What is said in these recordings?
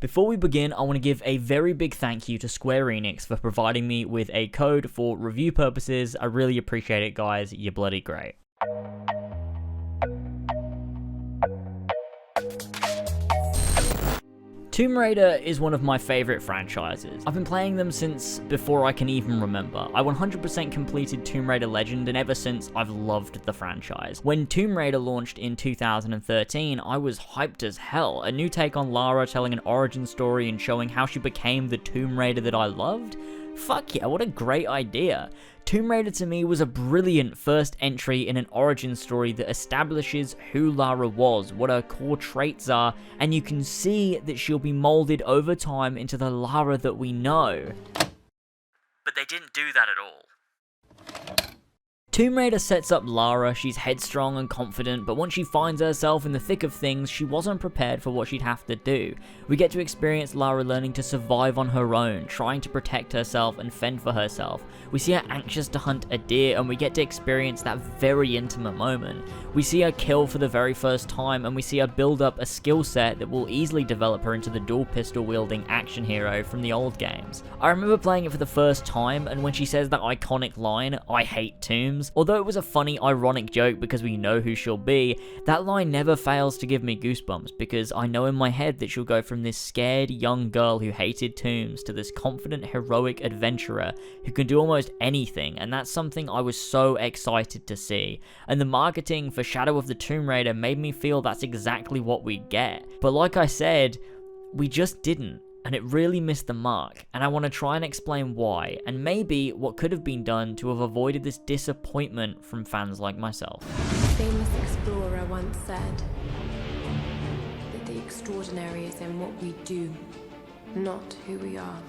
Before we begin, I want to give a very big thank you to Square Enix for providing me with a code for review purposes. I really appreciate it, guys. You're bloody great. Tomb Raider is one of my favorite franchises. I've been playing them since before I can even remember. I 100% completed Tomb Raider Legend, and ever since, I've loved the franchise. When Tomb Raider launched in 2013, I was hyped as hell. A new take on Lara telling an origin story and showing how she became the Tomb Raider that I loved? Fuck yeah, what a great idea. Tomb Raider to me was a brilliant first entry in an origin story that establishes who Lara was, what her core traits are, and you can see that she'll be molded over time into the Lara that we know. But they didn't do that at all. Tomb Raider sets up Lara. She's headstrong and confident, but once she finds herself in the thick of things, she wasn't prepared for what she'd have to do. We get to experience Lara learning to survive on her own, trying to protect herself and fend for herself. We see her anxious to hunt a deer, and we get to experience that very intimate moment. We see her kill for the very first time, and we see her build up a skill set that will easily develop her into the dual pistol wielding action hero from the old games. I remember playing it for the first time, and when she says that iconic line, "I hate tombs," although it was a funny, ironic joke because we know who she'll be, that line never fails to give me goosebumps because I know in my head that she'll go from this scared young girl who hated tombs to this confident, heroic adventurer who can do almost anything, and that's something I was so excited to see. And the marketing for Shadow of the Tomb Raider made me feel that's exactly what we get. But like I said, we just didn't. And it really missed the mark, and I want to try and explain why, and maybe what could have been done to have avoided this disappointment from fans like myself. A famous explorer once said that the extraordinary is in what we do, not who we are.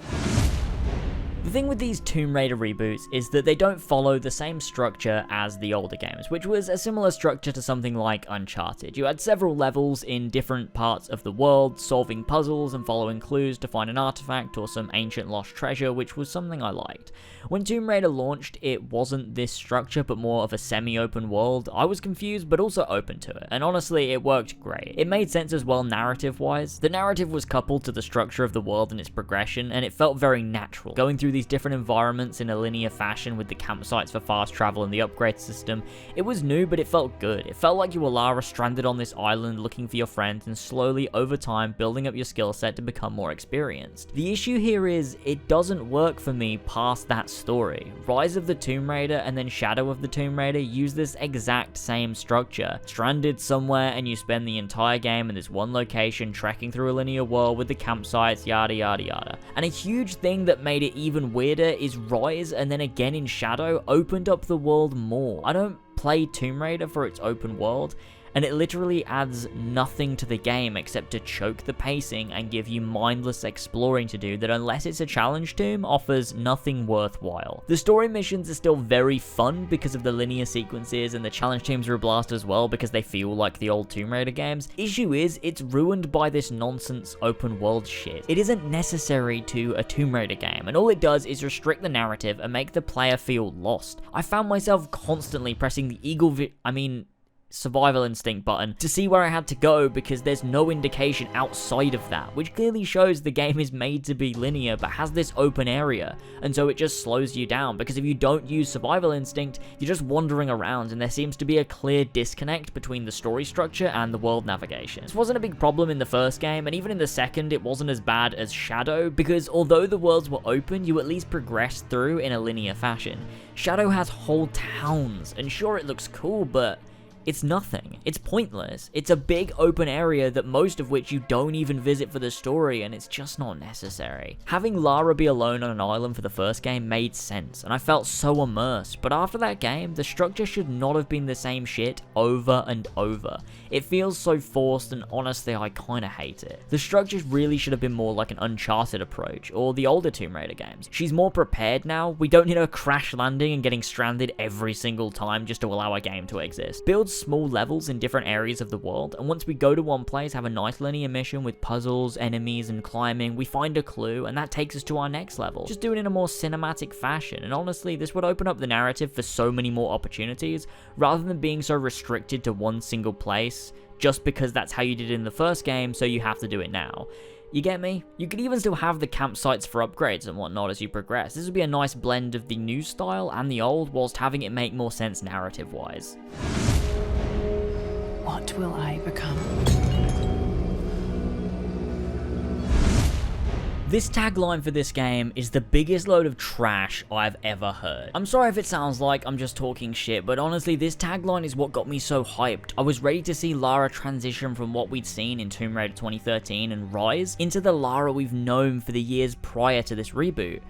The thing with these Tomb Raider reboots is that they don't follow the same structure as the older games, which was a similar structure to something like Uncharted. You had several levels in different parts of the world, solving puzzles and following clues to find an artifact or some ancient lost treasure, which was something I liked. When Tomb Raider launched, it wasn't this structure, but more of a semi-open world. I was confused, but also open to it, and honestly, it worked great. It made sense as well narrative-wise. The narrative was coupled to the structure of the world and its progression, and it felt very natural. Going through these different environments in a linear fashion with the campsites for fast travel and the upgrade system, it was new, but it felt good. It felt like you were Lara stranded on this island looking for your friends and slowly, over time, building up your skill set to become more experienced. The issue here is, it doesn't work for me past that story. Rise of the Tomb Raider and then Shadow of the Tomb Raider use this exact same structure. Stranded somewhere and you spend the entire game in this one location trekking through a linear world with the campsites, yada yada yada. And a huge thing that made it even weirder is Rise and then again in Shadow opened up the world more. I don't play Tomb Raider for its open world, and it literally adds nothing to the game except to choke the pacing and give you mindless exploring to do that, unless it's a challenge tomb, offers nothing worthwhile. The story missions are still very fun because of the linear sequences, and the challenge tombs are a blast as well because they feel like the old Tomb Raider games. Issue is, it's ruined by this nonsense open world shit. It isn't necessary to a Tomb Raider game, and all it does is restrict the narrative and make the player feel lost. I found myself constantly pressing the survival instinct button to see where I had to go because there's no indication outside of that, which clearly shows the game is made to be linear but has this open area, and so it just slows you down because if you don't use survival instinct, you're just wandering around and there seems to be a clear disconnect between the story structure and the world navigation. This wasn't a big problem in the first game, and even in the second it wasn't as bad as Shadow because although the worlds were open, you at least progressed through in a linear fashion. Shadow has whole towns, and sure it looks cool, but it's nothing. It's pointless. It's a big open area that most of which you don't even visit for the story, and it's just not necessary. Having Lara be alone on an island for the first game made sense, and I felt so immersed, but after that game, the structure should not have been the same shit over and over. It feels so forced, and honestly, I kinda hate it. The structure really should have been more like an Uncharted approach, or the older Tomb Raider games. She's more prepared now. We don't need her crash landing and getting stranded every single time just to allow a game to exist. Build small levels in different areas of the world, and once we go to one place, have a nice linear mission with puzzles, enemies, and climbing, we find a clue, and that takes us to our next level. Just do it in a more cinematic fashion, and honestly, this would open up the narrative for so many more opportunities, rather than being so restricted to one single place, just because that's how you did it in the first game, so you have to do it now. You get me? You could even still have the campsites for upgrades and whatnot as you progress. This would be a nice blend of the new style and the old, whilst having it make more sense narrative-wise. What will I become? This tagline for this game is the biggest load of trash I've ever heard. I'm sorry if it sounds like I'm just talking shit, but honestly, this tagline is what got me so hyped. I was ready to see Lara transition from what we'd seen in Tomb Raider 2013 and Rise into the Lara we've known for the years prior to this reboot.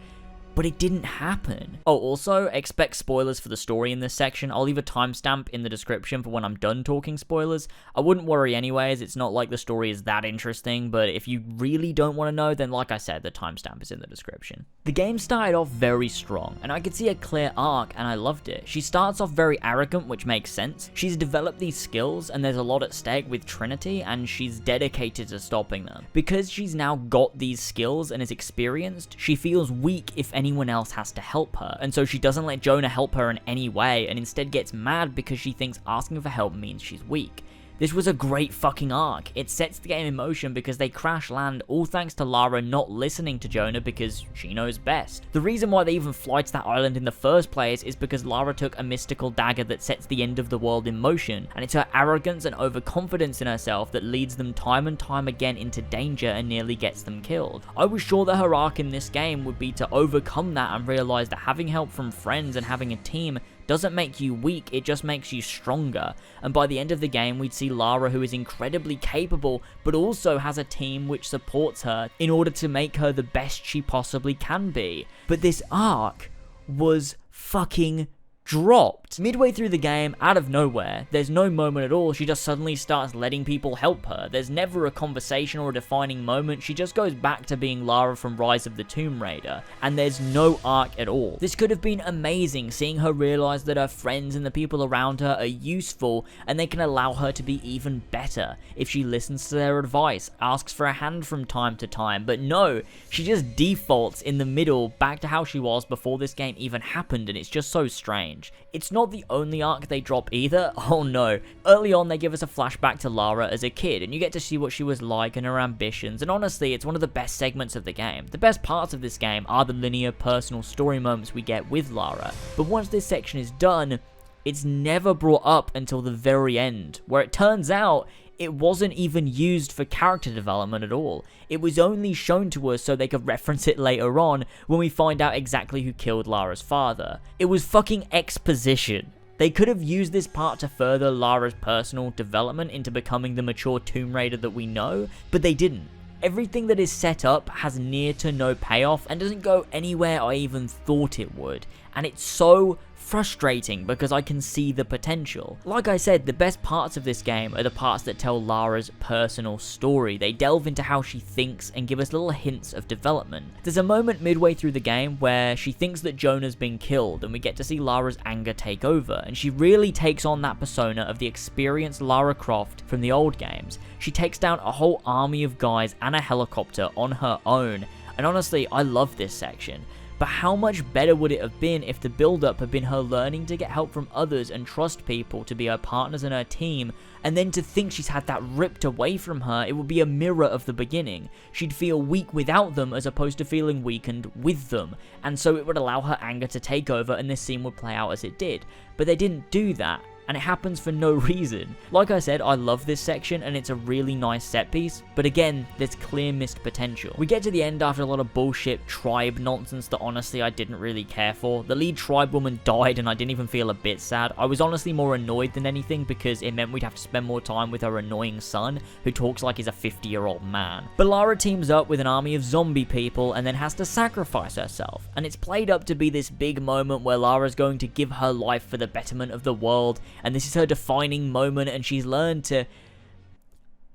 But it didn't happen. Oh, also, expect spoilers for the story in this section. I'll leave a timestamp in the description for when I'm done talking spoilers. I wouldn't worry anyways, it's not like the story is that interesting, but if you really don't want to know, then like I said, the timestamp is in the description. The game started off very strong, and I could see a clear arc, and I loved it. She starts off very arrogant, which makes sense. She's developed these skills, and there's a lot at stake with Trinity, and she's dedicated to stopping them. Because she's now got these skills and is experienced, she feels weak if anyone else has to help her, and so she doesn't let Jonah help her in any way, and instead gets mad because she thinks asking for help means she's weak. This was a great fucking arc. It sets the game in motion because they crash land, all thanks to Lara not listening to Jonah because she knows best. The reason why they even fly to that island in the first place is because Lara took a mystical dagger that sets the end of the world in motion, and it's her arrogance and overconfidence in herself that leads them time and time again into danger and nearly gets them killed. I was sure that her arc in this game would be to overcome that and realize that having help from friends and having a team doesn't make you weak, it just makes you stronger. And by the end of the game, we'd see Lara, who is incredibly capable, but also has a team which supports her in order to make her the best she possibly can be. But this arc was fucking dropped. Midway through the game, out of nowhere, there's no moment at all, she just suddenly starts letting people help her. There's never a conversation or a defining moment, she just goes back to being Lara from Rise of the Tomb Raider, and there's no arc at all. This could have been amazing, seeing her realize that her friends and the people around her are useful, and they can allow her to be even better if she listens to their advice, asks for a hand from time to time, but no, she just defaults in the middle back to how she was before this game even happened, and it's just so strange. It's not the only arc they drop either, oh no. Early on they give us a flashback to Lara as a kid, and you get to see what she was like and her ambitions, and honestly it's one of the best segments of the game. The best parts of this game are the linear personal story moments we get with Lara, but once this section is done, it's never brought up until the very end, where it turns out it wasn't even used for character development at all. It was only shown to us so they could reference it later on when we find out exactly who killed Lara's father. It was fucking exposition. They could have used this part to further Lara's personal development into becoming the mature Tomb Raider that we know, but they didn't. Everything that is set up has near to no payoff and doesn't go anywhere I even thought it would, and it's so frustrating because I can see the potential. Like I said, the best parts of this game are the parts that tell Lara's personal story. They delve into how she thinks and give us little hints of development. There's a moment midway through the game where she thinks that Jonah's been killed, and we get to see Lara's anger take over, and she really takes on that persona of the experienced Lara Croft from the old games. She takes down a whole army of guys and a helicopter on her own, and honestly, I love this section. But how much better would it have been if the build-up had been her learning to get help from others and trust people to be her partners in her team, and then to think she's had that ripped away from her, it would be a mirror of the beginning. She'd feel weak without them as opposed to feeling weakened with them, and so it would allow her anger to take over and this scene would play out as it did. But they didn't do that, and it happens for no reason. Like I said, I love this section and it's a really nice set piece, but again, there's clear missed potential. We get to the end after a lot of bullshit tribe nonsense that honestly I didn't really care for. The lead tribe woman died and I didn't even feel a bit sad. I was honestly more annoyed than anything because it meant we'd have to spend more time with her annoying son, who talks like he's a 50-year-old man. But Lara teams up with an army of zombie people and then has to sacrifice herself, and it's played up to be this big moment where Lara's going to give her life for the betterment of the world, and this is her defining moment, and she's learned to...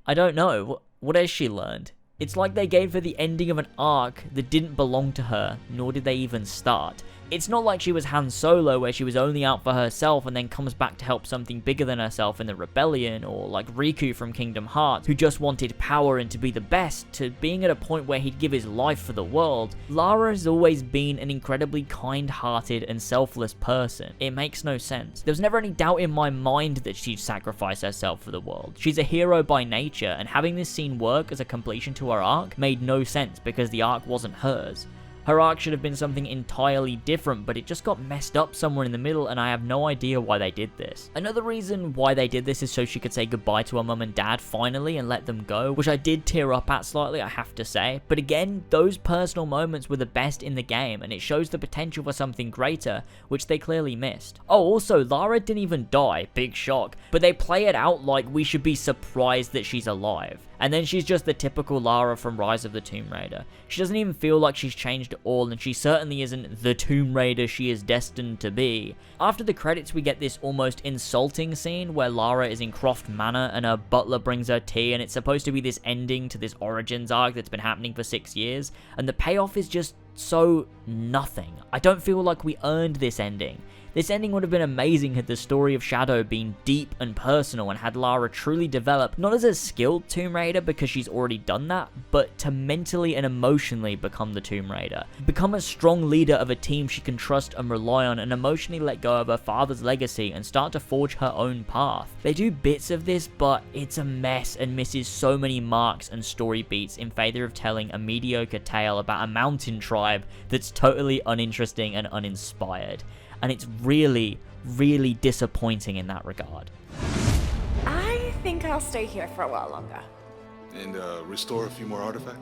I don't know. What has she learned? It's like they gave her the ending of an arc that didn't belong to her, nor did they even start. It's not like she was Han Solo, where she was only out for herself and then comes back to help something bigger than herself in the Rebellion, or like Riku from Kingdom Hearts, who just wanted power and to be the best, to being at a point where he'd give his life for the world. Lara has always been an incredibly kind-hearted and selfless person. It makes no sense. There was never any doubt in my mind that she'd sacrifice herself for the world. She's a hero by nature, and having this scene work as a completion to to her arc made no sense because the arc wasn't hers. Her arc should have been something entirely different, but it just got messed up somewhere in the middle, and I have no idea why they did this. Another reason why they did this is so she could say goodbye to her mum and dad finally and let them go, which I did tear up at slightly, I have to say. But again, those personal moments were the best in the game, and it shows the potential for something greater, which they clearly missed. Oh, also, Lara didn't even die, big shock, but they play it out like we should be surprised that she's alive. And then she's just the typical Lara from Rise of the Tomb Raider. She doesn't even feel like she's changed at all, and she certainly isn't the Tomb Raider she is destined to be. After the credits, we get this almost insulting scene where Lara is in Croft Manor and her butler brings her tea, and it's supposed to be this ending to this Origins arc that's been happening for 6 years, and the payoff is just so nothing. I don't feel like we earned this ending. This ending would have been amazing had the story of Shadow been deep and personal and had Lara truly develop, not as a skilled Tomb Raider because she's already done that, but to mentally and emotionally become the Tomb Raider. Become a strong leader of a team she can trust and rely on, and emotionally let go of her father's legacy and start to forge her own path. They do bits of this, but it's a mess and misses so many marks and story beats in favor of telling a mediocre tale about a mountain tribe that's totally uninteresting and uninspired. And it's really, really disappointing in that regard. I think I'll stay here for a while longer. And restore a few more artifacts?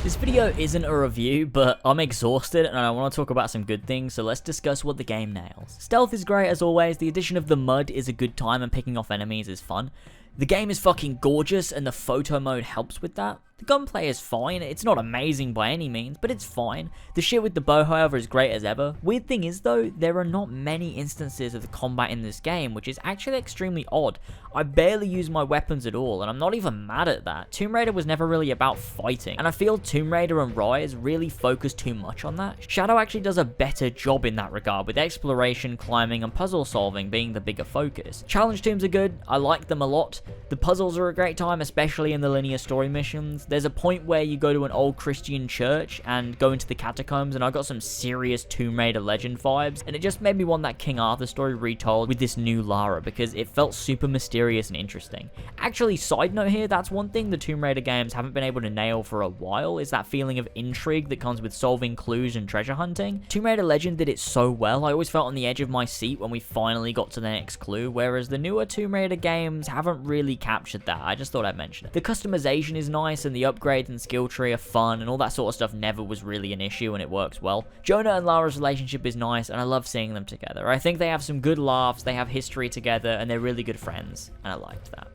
This video isn't a review, but I'm exhausted and I want to talk about some good things, so let's discuss what the game nails. Stealth is great as always, the addition of the mud is a good time and picking off enemies is fun. The game is fucking gorgeous and the photo mode helps with that. The gunplay is fine, it's not amazing by any means, but it's fine. The shit with the bow, however, is great as ever. Weird thing is though, there are not many instances of the combat in this game, which is actually extremely odd. I barely use my weapons at all, and I'm not even mad at that. Tomb Raider was never really about fighting, and I feel Tomb Raider and Rise really focus too much on that. Shadow actually does a better job in that regard, with exploration, climbing, and puzzle solving being the bigger focus. Challenge tombs are good, I like them a lot. The puzzles are a great time, especially in the linear story missions. There's a point where you go to an old Christian church and go into the catacombs, and I got some serious Tomb Raider legend vibes, and it just made me want that King Arthur story retold with this new Lara, because it felt super mysterious and interesting. Actually, side note here, that's one thing the Tomb Raider games haven't been able to nail for a while, is that feeling of intrigue that comes with solving clues and treasure hunting. Tomb Raider Legend did it so well, I always felt on the edge of my seat when we finally got to the next clue, whereas the newer Tomb Raider games haven't really captured that. I just thought I'd mention it. The customization is nice, and the upgrades and skill tree are fun, and all that sort of stuff never was really an issue, and it works well. Jonah and Lara's relationship is nice, and I love seeing them together. I think they have some good laughs, they have history together, and they're really good friends, and I liked that.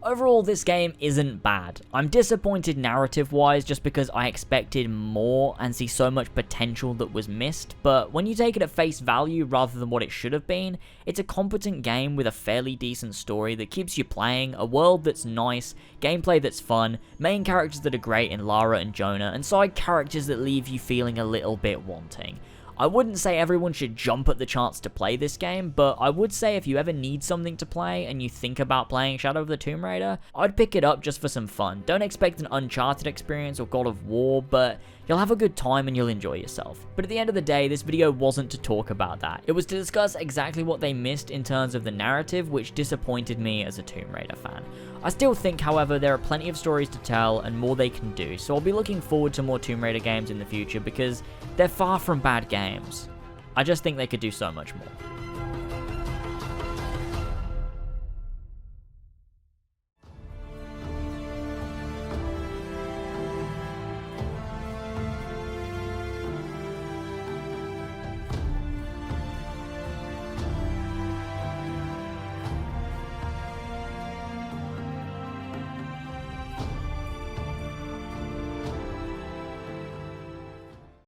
Overall, this game isn't bad. I'm disappointed narrative-wise just because I expected more and see so much potential that was missed, but when you take it at face value rather than what it should have been, it's a competent game with a fairly decent story that keeps you playing, a world that's nice, gameplay that's fun, main characters that are great in Lara and Jonah, and side characters that leave you feeling a little bit wanting. I wouldn't say everyone should jump at the chance to play this game, but I would say if you ever need something to play and you think about playing Shadow of the Tomb Raider, I'd pick it up just for some fun. Don't expect an Uncharted experience or God of War, but you'll have a good time and you'll enjoy yourself. But at the end of the day, this video wasn't to talk about that. It was to discuss exactly what they missed in terms of the narrative, which disappointed me as a Tomb Raider fan. I still think, however, there are plenty of stories to tell and more they can do, so I'll be looking forward to more Tomb Raider games in the future because they're far from bad games. I just think they could do so much more.